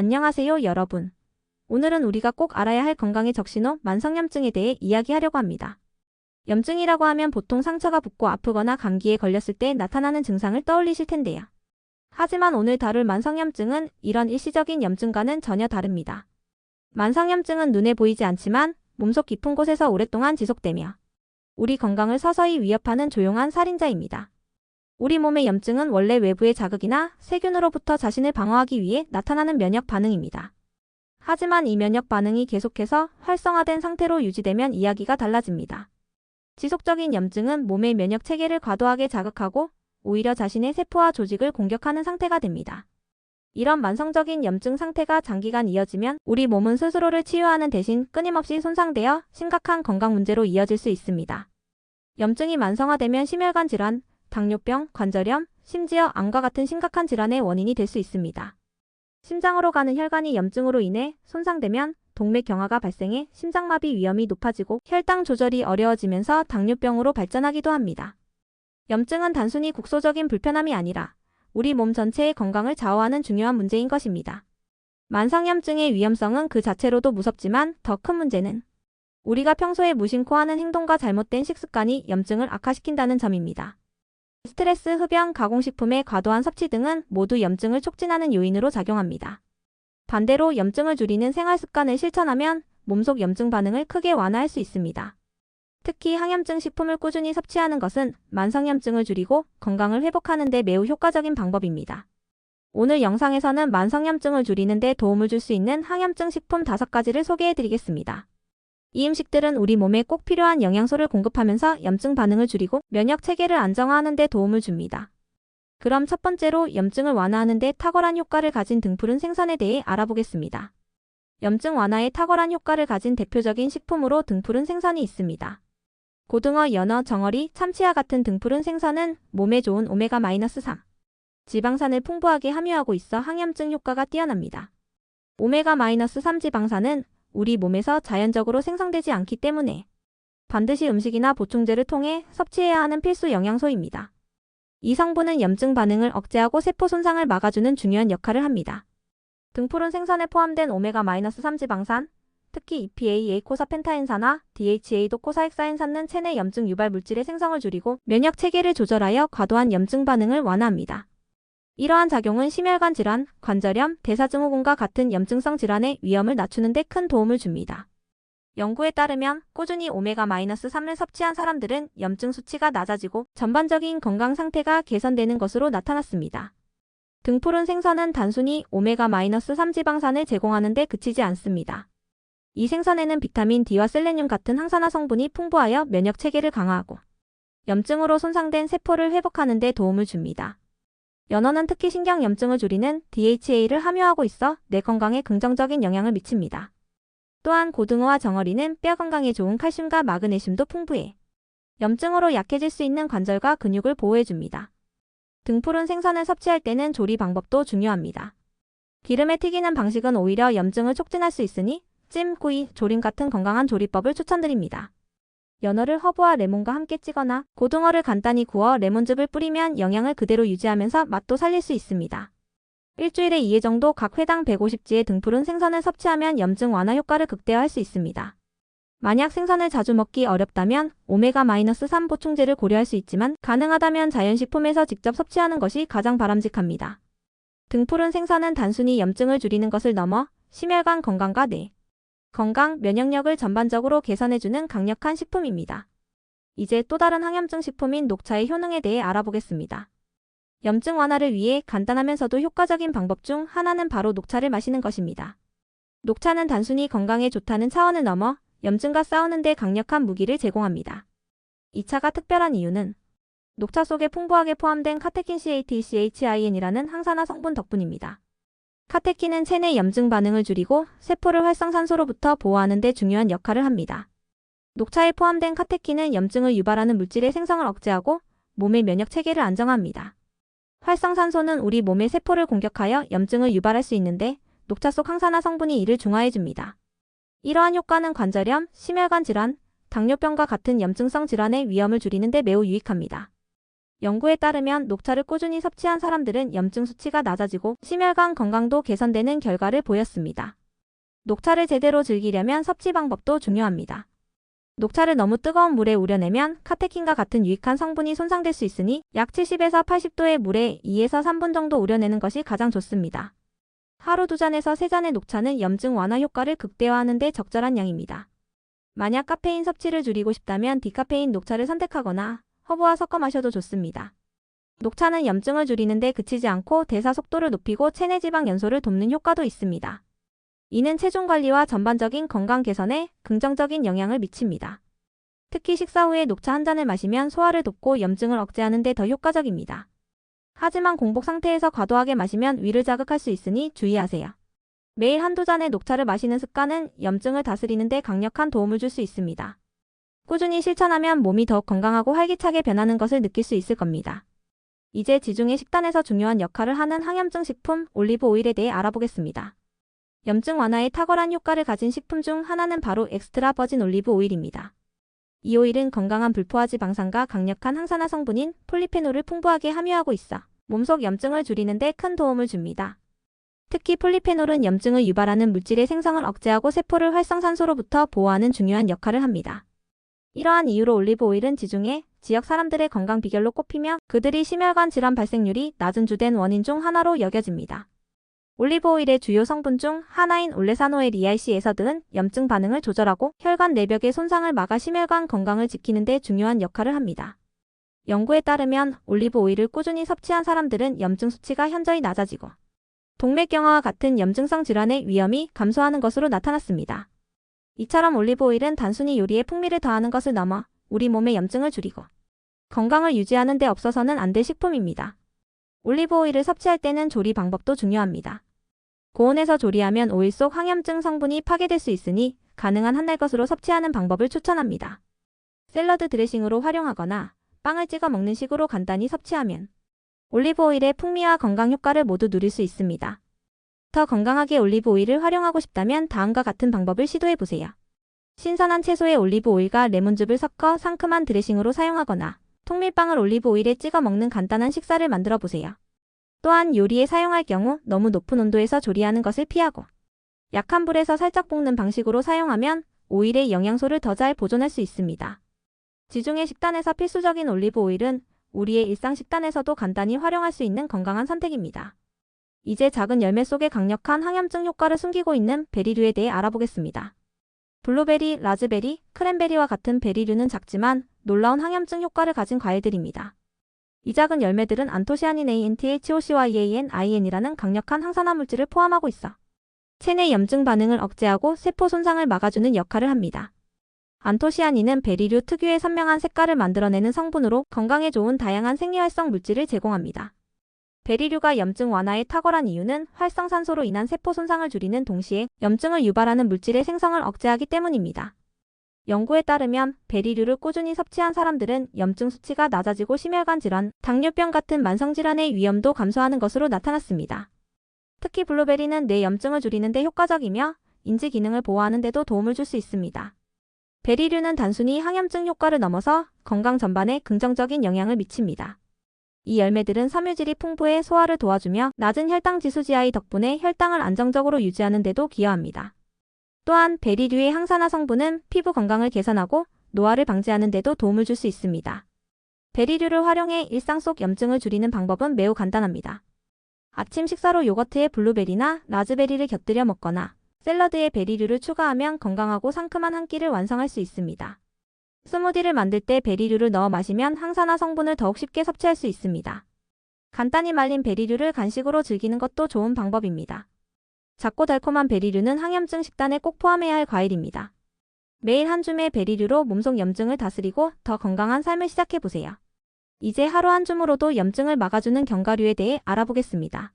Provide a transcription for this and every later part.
안녕하세요, 여러분. 오늘은 우리가 꼭 알아야 할 건강의 적신호, 만성염증에 대해 이야기하려고 합니다. 염증이라고 하면 보통 상처가 붓고 아프거나 감기에 걸렸을 때 나타나는 증상을 떠올리실 텐데요. 하지만 오늘 다룰 만성염증은 이런 일시적인 염증과는 전혀 다릅니다. 만성염증은 눈에 보이지 않지만 몸속 깊은 곳에서 오랫동안 지속되며 우리 건강을 서서히 위협하는 조용한 살인자입니다. 우리 몸의 염증은 원래 외부의 자극이나 세균으로부터 자신을 방어하기 위해 나타나는 면역 반응입니다. 하지만 이 면역 반응이 계속해서 활성화된 상태로 유지되면 이야기가 달라집니다. 지속적인 염증은 몸의 면역 체계를 과도하게 자극하고 오히려 자신의 세포와 조직을 공격하는 상태가 됩니다. 이런 만성적인 염증 상태가 장기간 이어지면 우리 몸은 스스로를 치유하는 대신 끊임없이 손상되어 심각한 건강 문제로 이어질 수 있습니다. 염증이 만성화되면 심혈관 질환, 당뇨병, 관절염, 심지어 암과 같은 심각한 질환의 원인이 될 수 있습니다. 심장으로 가는 혈관이 염증으로 인해 손상되면 동맥경화가 발생해 심장마비 위험이 높아지고 혈당 조절이 어려워지면서 당뇨병으로 발전하기도 합니다. 염증은 단순히 국소적인 불편함이 아니라 우리 몸 전체의 건강을 좌우하는 중요한 문제인 것입니다. 만성염증의 위험성은 그 자체로도 무섭지만 더 큰 문제는 우리가 평소에 무심코 하는 행동과 잘못된 식습관이 염증을 악화시킨다는 점입니다. 스트레스, 흡연, 가공식품의 과도한 섭취 등은 모두 염증을 촉진하는 요인으로 작용합니다. 반대로 염증을 줄이는 생활습관을 실천하면 몸속 염증 반응을 크게 완화할 수 있습니다. 특히 항염증 식품을 꾸준히 섭취하는 것은 만성염증을 줄이고 건강을 회복하는 데 매우 효과적인 방법입니다. 오늘 영상에서는 만성염증을 줄이는 데 도움을 줄 수 있는 항염증 식품 5가지를 소개해드리겠습니다. 이 음식들은 우리 몸에 꼭 필요한 영양소를 공급하면서 염증 반응을 줄이고 면역 체계를 안정화하는 데 도움을 줍니다. 그럼 첫 번째로 염증을 완화하는 데 탁월한 효과를 가진 등푸른 생선에 대해 알아보겠습니다. 염증 완화에 탁월한 효과를 가진 대표적인 식품으로 등푸른 생선이 있습니다. 고등어, 연어, 정어리, 참치와 같은 등푸른 생선은 몸에 좋은 오메가-3 지방산을 풍부하게 함유하고 있어 항염증 효과가 뛰어납니다. 오메가-3 지방산은 우리 몸에서 자연적으로 생성되지 않기 때문에 반드시 음식이나 보충제를 통해 섭취해야 하는 필수 영양소입니다. 이 성분은 염증 반응을 억제하고 세포 손상을 막아주는 중요한 역할을 합니다. 등푸른 생선에 포함된 오메가-3 지방산, 특히 EPA, 에이코사펜타엔산과 DHA 도코사헥사엔산은 체내 염증 유발 물질의 생성을 줄이고 면역 체계를 조절하여 과도한 염증 반응을 완화합니다. 이러한 작용은 심혈관 질환, 관절염, 대사증후군과 같은 염증성 질환의 위험을 낮추는 데 큰 도움을 줍니다. 연구에 따르면 꾸준히 오메가-3을 섭취한 사람들은 염증 수치가 낮아지고 전반적인 건강 상태가 개선되는 것으로 나타났습니다. 등푸른 생선은 단순히 오메가-3 지방산을 제공하는 데 그치지 않습니다. 이 생선에는 비타민 D와 셀레늄 같은 항산화 성분이 풍부하여 면역 체계를 강화하고 염증으로 손상된 세포를 회복하는 데 도움을 줍니다. 연어는 특히 신경 염증을 줄이는 DHA를 함유하고 있어 뇌 건강에 긍정적인 영향을 미칩니다. 또한 고등어와 정어리는 뼈 건강에 좋은 칼슘과 마그네슘도 풍부해 염증으로 약해질 수 있는 관절과 근육을 보호해줍니다. 등푸른 생선을 섭취할 때는 조리 방법도 중요합니다. 기름에 튀기는 방식은 오히려 염증을 촉진할 수 있으니 찜, 구이, 조림 같은 건강한 조리법을 추천드립니다. 연어를 허브와 레몬과 함께 찌거나 고등어를 간단히 구워 레몬즙을 뿌리면 영양을 그대로 유지하면서 맛도 살릴 수 있습니다. 일주일에 2회 정도 각 회당 150g의 등푸른 생선을 섭취하면 염증 완화 효과를 극대화할 수 있습니다. 만약 생선을 자주 먹기 어렵다면 오메가-3 보충제를 고려할 수 있지만 가능하다면 자연식품에서 직접 섭취하는 것이 가장 바람직합니다. 등푸른 생선은 단순히 염증을 줄이는 것을 넘어 심혈관 건강과 뇌 건강, 면역력을 전반적으로 개선해주는 강력한 식품입니다. 이제 또 다른 항염증 식품인 녹차의 효능에 대해 알아보겠습니다. 염증 완화를 위해 간단하면서도 효과적인 방법 중 하나는 바로 녹차를 마시는 것입니다. 녹차는 단순히 건강에 좋다는 차원을 넘어 염증과 싸우는 데 강력한 무기를 제공합니다. 이 차가 특별한 이유는 녹차 속에 풍부하게 포함된 카테킨 CATCHIN이라는 항산화 성분 덕분입니다. 카테킨은 체내 염증 반응을 줄이고 세포를 활성산소로부터 보호하는 데 중요한 역할을 합니다. 녹차에 포함된 카테킨은 염증을 유발하는 물질의 생성을 억제하고 몸의 면역 체계를 안정합니다. 활성산소는 우리 몸의 세포를 공격하여 염증을 유발할 수 있는데 녹차 속 항산화 성분이 이를 중화해줍니다. 이러한 효과는 관절염, 심혈관 질환, 당뇨병과 같은 염증성 질환의 위험을 줄이는 데 매우 유익합니다. 연구에 따르면 녹차를 꾸준히 섭취한 사람들은 염증 수치가 낮아지고 심혈관 건강도 개선되는 결과를 보였습니다. 녹차를 제대로 즐기려면 섭취 방법도 중요합니다. 녹차를 너무 뜨거운 물에 우려내면 카테킨과 같은 유익한 성분이 손상될 수 있으니 약 70에서 80도의 물에 2에서 3분 정도 우려내는 것이 가장 좋습니다. 하루 2잔에서 3잔의 녹차는 염증 완화 효과를 극대화하는 데 적절한 양입니다. 만약 카페인 섭취를 줄이고 싶다면 디카페인 녹차를 선택하거나 허브와 섞어 마셔도 좋습니다. 녹차는 염증을 줄이는 데 그치지 않고 대사 속도를 높이고 체내 지방 연소를 돕는 효과도 있습니다. 이는 체중 관리와 전반적인 건강 개선에 긍정적인 영향을 미칩니다. 특히 식사 후에 녹차 한 잔을 마시면 소화를 돕고 염증을 억제하는 데 더 효과적입니다. 하지만 공복 상태에서 과도하게 마시면 위를 자극할 수 있으니 주의하세요. 매일 한두 잔의 녹차를 마시는 습관은 염증을 다스리는 데 강력한 도움을 줄 수 있습니다. 꾸준히 실천하면 몸이 더욱 건강하고 활기차게 변하는 것을 느낄 수 있을 겁니다. 이제 지중해 식단에서 중요한 역할을 하는 항염증 식품 올리브 오일에 대해 알아보겠습니다. 염증 완화에 탁월한 효과를 가진 식품 중 하나는 바로 엑스트라 버진 올리브 오일입니다. 이 오일은 건강한 불포화 지방산과 강력한 항산화 성분인 폴리페놀을 풍부하게 함유하고 있어 몸속 염증을 줄이는 데 큰 도움을 줍니다. 특히 폴리페놀은 염증을 유발하는 물질의 생성을 억제하고 세포를 활성산소로부터 보호하는 중요한 역할을 합니다. 이러한 이유로 올리브 오일은 지중해 지역 사람들의 건강 비결로 꼽히며 그들이 심혈관 질환 발생률이 낮은 주된 원인 중 하나로 여겨집니다. 올리브 오일의 주요 성분 중 하나인 올레사노엘 ERC에서는 염증 반응을 조절하고 혈관 내벽의 손상을 막아 심혈관 건강을 지키는 데 중요한 역할을 합니다. 연구에 따르면 올리브 오일을 꾸준히 섭취한 사람들은 염증 수치가 현저히 낮아지고 동맥경화와 같은 염증성 질환의 위험이 감소하는 것으로 나타났습니다. 이처럼 올리브 오일은 단순히 요리에 풍미를 더하는 것을 넘어 우리 몸의 염증을 줄이고 건강을 유지하는 데 없어서는 안 될 식품입니다. 올리브 오일을 섭취할 때는 조리 방법도 중요합니다. 고온에서 조리하면 오일 속 항염증 성분이 파괴될 수 있으니 가능한 한날 것으로 섭취하는 방법을 추천합니다. 샐러드 드레싱으로 활용하거나 빵을 찍어 먹는 식으로 간단히 섭취하면 올리브 오일의 풍미와 건강 효과를 모두 누릴 수 있습니다. 더 건강하게 올리브 오일을 활용하고 싶다면 다음과 같은 방법을 시도해보세요. 신선한 채소에 올리브 오일과 레몬즙을 섞어 상큼한 드레싱으로 사용하거나 통밀빵을 올리브 오일에 찍어 먹는 간단한 식사를 만들어 보세요. 또한 요리에 사용할 경우 너무 높은 온도에서 조리하는 것을 피하고 약한 불에서 살짝 볶는 방식으로 사용하면 오일의 영양소를 더 잘 보존할 수 있습니다. 지중해 식단에서 필수적인 올리브 오일은 우리의 일상 식단에서도 간단히 활용할 수 있는 건강한 선택입니다. 이제 작은 열매 속에 강력한 항염증 효과를 숨기고 있는 베리류에 대해 알아보겠습니다. 블루베리, 라즈베리, 크랜베리와 같은 베리류는 작지만 놀라운 항염증 효과를 가진 과일들입니다. 이 작은 열매들은 안토시아닌 ANTHOCYANIN이라는 강력한 항산화 물질을 포함하고 있어 체내 염증 반응을 억제하고 세포 손상을 막아주는 역할을 합니다. 안토시아닌은 베리류 특유의 선명한 색깔을 만들어내는 성분으로 건강에 좋은 다양한 생리활성 물질을 제공합니다. 베리류가 염증 완화에 탁월한 이유는 활성산소로 인한 세포 손상을 줄이는 동시에 염증을 유발하는 물질의 생성을 억제하기 때문입니다. 연구에 따르면 베리류를 꾸준히 섭취한 사람들은 염증 수치가 낮아지고 심혈관 질환, 당뇨병 같은 만성질환의 위험도 감소하는 것으로 나타났습니다. 특히 블루베리는 뇌 염증을 줄이는 데 효과적이며 인지 기능을 보호하는 데도 도움을 줄 수 있습니다. 베리류는 단순히 항염증 효과를 넘어서 건강 전반에 긍정적인 영향을 미칩니다. 이 열매들은 섬유질이 풍부해 소화를 도와주며 낮은 혈당 지수 GI 덕분에 혈당을 안정적으로 유지하는 데도 기여합니다. 또한 베리류의 항산화 성분은 피부 건강을 개선하고 노화를 방지하는 데도 도움을 줄 수 있습니다. 베리류를 활용해 일상 속 염증을 줄이는 방법은 매우 간단합니다. 아침 식사로 요거트에 블루베리나 라즈베리를 곁들여 먹거나 샐러드에 베리류를 추가하면 건강하고 상큼한 한 끼를 완성할 수 있습니다. 스무디를 만들 때 베리류를 넣어 마시면 항산화 성분을 더욱 쉽게 섭취할 수 있습니다. 간단히 말린 베리류를 간식으로 즐기는 것도 좋은 방법입니다. 작고 달콤한 베리류는 항염증 식단에 꼭 포함해야 할 과일입니다. 매일 한 줌의 베리류로 몸속 염증을 다스리고 더 건강한 삶을 시작해보세요. 이제 하루 한 줌으로도 염증을 막아주는 견과류에 대해 알아보겠습니다.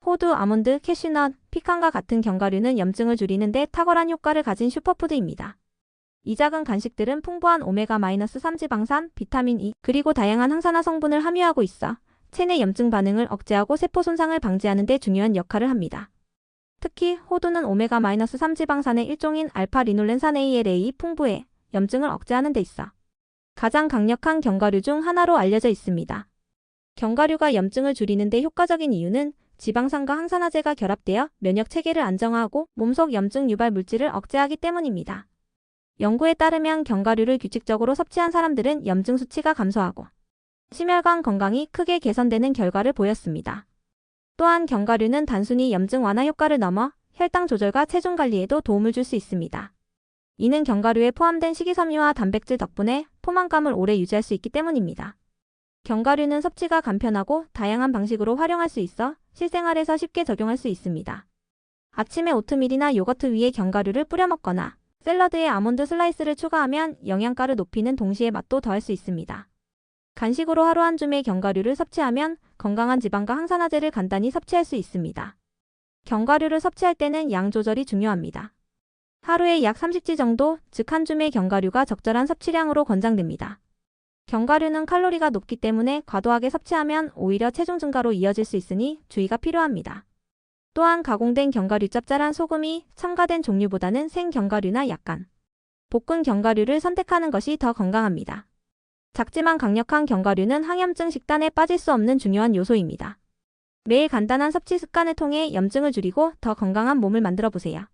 호두, 아몬드, 캐슈넛, 피칸과 같은 견과류는 염증을 줄이는 데 탁월한 효과를 가진 슈퍼푸드입니다. 이 작은 간식들은 풍부한 오메가-3 지방산, 비타민 E, 그리고 다양한 항산화 성분을 함유하고 있어 체내 염증 반응을 억제하고 세포 손상을 방지하는 데 중요한 역할을 합니다. 특히 호두는 오메가-3 지방산의 일종인 알파-리놀렌산 ALA 풍부해 염증을 억제하는 데 있어 가장 강력한 견과류 중 하나로 알려져 있습니다. 견과류가 염증을 줄이는 데 효과적인 이유는 지방산과 항산화제가 결합되어 면역 체계를 안정화하고 몸속 염증 유발 물질을 억제하기 때문입니다. 연구에 따르면 견과류를 규칙적으로 섭취한 사람들은 염증 수치가 감소하고 심혈관 건강이 크게 개선되는 결과를 보였습니다. 또한 견과류는 단순히 염증 완화 효과를 넘어 혈당 조절과 체중 관리에도 도움을 줄 수 있습니다. 이는 견과류에 포함된 식이섬유와 단백질 덕분에 포만감을 오래 유지할 수 있기 때문입니다. 견과류는 섭취가 간편하고 다양한 방식으로 활용할 수 있어 실생활에서 쉽게 적용할 수 있습니다. 아침에 오트밀이나 요거트 위에 견과류를 뿌려 먹거나 샐러드에 아몬드 슬라이스를 추가하면 영양가를 높이는 동시에 맛도 더할 수 있습니다. 간식으로 하루 한 줌의 견과류를 섭취하면 건강한 지방과 항산화제를 간단히 섭취할 수 있습니다. 견과류를 섭취할 때는 양 조절이 중요합니다. 하루에 약 30지 정도, 즉 한 줌의 견과류가 적절한 섭취량으로 권장됩니다. 견과류는 칼로리가 높기 때문에 과도하게 섭취하면 오히려 체중 증가로 이어질 수 있으니 주의가 필요합니다. 또한 가공된 견과류 짭짤한 소금이 첨가된 종류보다는 생 견과류나 약간 볶은 견과류를 선택하는 것이 더 건강합니다. 작지만 강력한 견과류는 항염증 식단에 빠질 수 없는 중요한 요소입니다. 매일 간단한 섭취 습관을 통해 염증을 줄이고 더 건강한 몸을 만들어 보세요.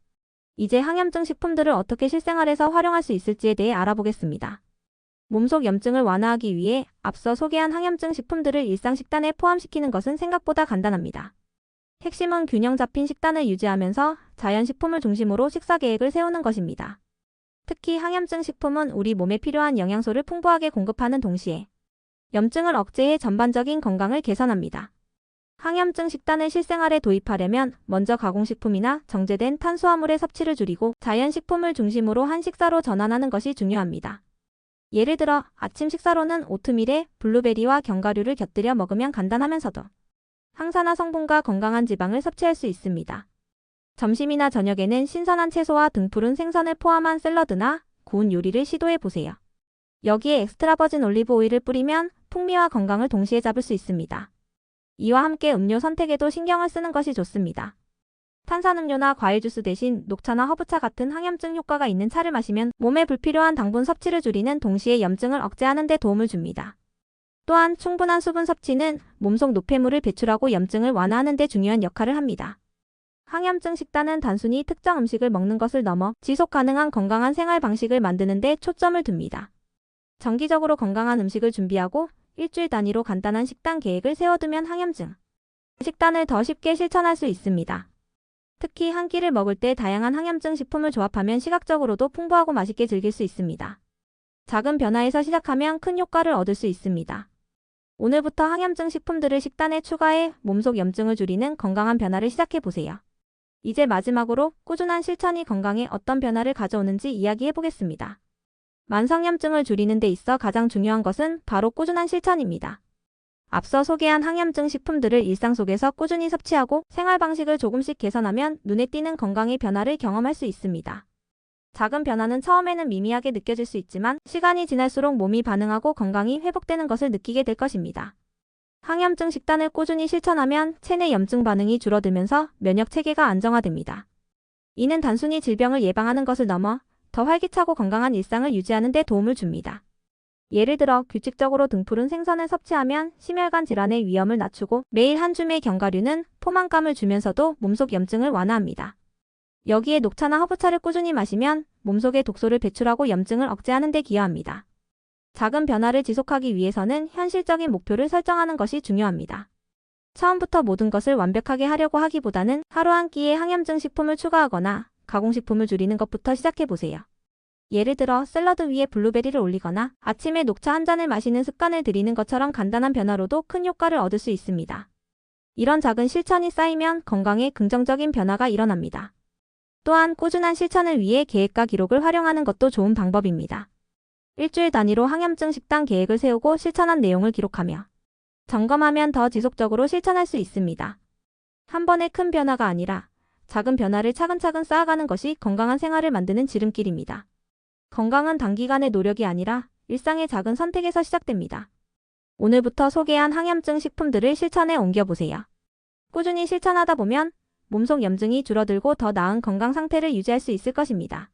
이제 항염증 식품들을 어떻게 실생활에서 활용할 수 있을지에 대해 알아보겠습니다. 몸속 염증을 완화하기 위해 앞서 소개한 항염증 식품들을 일상 식단에 포함시키는 것은 생각보다 간단합니다. 핵심은 균형 잡힌 식단을 유지하면서 자연식품을 중심으로 식사 계획을 세우는 것입니다. 특히 항염증 식품은 우리 몸에 필요한 영양소를 풍부하게 공급하는 동시에 염증을 억제해 전반적인 건강을 개선합니다. 항염증 식단을 실생활에 도입하려면 먼저 가공식품이나 정제된 탄수화물의 섭취를 줄이고 자연식품을 중심으로 한 식사로 전환하는 것이 중요합니다. 예를 들어 아침 식사로는 오트밀에 블루베리와 견과류를 곁들여 먹으면 간단하면서도 항산화 성분과 건강한 지방을 섭취할 수 있습니다. 점심이나 저녁에는 신선한 채소와 등푸른 생선을 포함한 샐러드나 구운 요리를 시도해 보세요. 여기에 엑스트라 버진 올리브 오일을 뿌리면 풍미와 건강을 동시에 잡을 수 있습니다. 이와 함께 음료 선택에도 신경을 쓰는 것이 좋습니다. 탄산음료나 과일 주스 대신 녹차나 허브차 같은 항염증 효과가 있는 차를 마시면 몸에 불필요한 당분 섭취를 줄이는 동시에 염증을 억제하는 데 도움을 줍니다. 또한 충분한 수분 섭취는 몸속 노폐물을 배출하고 염증을 완화하는 데 중요한 역할을 합니다. 항염증 식단은 단순히 특정 음식을 먹는 것을 넘어 지속 가능한 건강한 생활 방식을 만드는 데 초점을 둡니다. 정기적으로 건강한 음식을 준비하고 일주일 단위로 간단한 식단 계획을 세워두면 항염증 식단을 더 쉽게 실천할 수 있습니다. 특히 한 끼를 먹을 때 다양한 항염증 식품을 조합하면 시각적으로도 풍부하고 맛있게 즐길 수 있습니다. 작은 변화에서 시작하면 큰 효과를 얻을 수 있습니다. 오늘부터 항염증 식품들을 식단에 추가해 몸속 염증을 줄이는 건강한 변화를 시작해보세요. 이제 마지막으로 꾸준한 실천이 건강에 어떤 변화를 가져오는지 이야기해보겠습니다. 만성염증을 줄이는 데 있어 가장 중요한 것은 바로 꾸준한 실천입니다. 앞서 소개한 항염증 식품들을 일상 속에서 꾸준히 섭취하고 생활 방식을 조금씩 개선하면 눈에 띄는 건강의 변화를 경험할 수 있습니다. 작은 변화는 처음에는 미미하게 느껴질 수 있지만 시간이 지날수록 몸이 반응하고 건강이 회복되는 것을 느끼게 될 것입니다. 항염증 식단을 꾸준히 실천하면 체내 염증 반응이 줄어들면서 면역 체계가 안정화됩니다. 이는 단순히 질병을 예방하는 것을 넘어 더 활기차고 건강한 일상을 유지하는 데 도움을 줍니다. 예를 들어 규칙적으로 등푸른 생선을 섭취하면 심혈관 질환의 위험을 낮추고 매일 한 줌의 견과류는 포만감을 주면서도 몸속 염증을 완화합니다. 여기에 녹차나 허브차를 꾸준히 마시면 몸속의 독소를 배출하고 염증을 억제하는 데 기여합니다. 작은 변화를 지속하기 위해서는 현실적인 목표를 설정하는 것이 중요합니다. 처음부터 모든 것을 완벽하게 하려고 하기보다는 하루 한 끼에 항염증 식품을 추가하거나 가공식품을 줄이는 것부터 시작해보세요. 예를 들어 샐러드 위에 블루베리를 올리거나 아침에 녹차 한 잔을 마시는 습관을 들이는 것처럼 간단한 변화로도 큰 효과를 얻을 수 있습니다. 이런 작은 실천이 쌓이면 건강에 긍정적인 변화가 일어납니다. 또한 꾸준한 실천을 위해 계획과 기록을 활용하는 것도 좋은 방법입니다. 일주일 단위로 항염증 식단 계획을 세우고 실천한 내용을 기록하며 점검하면 더 지속적으로 실천할 수 있습니다. 한 번의 큰 변화가 아니라 작은 변화를 차근차근 쌓아가는 것이 건강한 생활을 만드는 지름길입니다. 건강은 단기간의 노력이 아니라 일상의 작은 선택에서 시작됩니다. 오늘부터 소개한 항염증 식품들을 실천에 옮겨보세요. 꾸준히 실천하다 보면 몸속 염증이 줄어들고 더 나은 건강 상태를 유지할 수 있을 것입니다.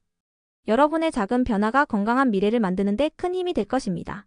여러분의 작은 변화가 건강한 미래를 만드는 데 큰 힘이 될 것입니다.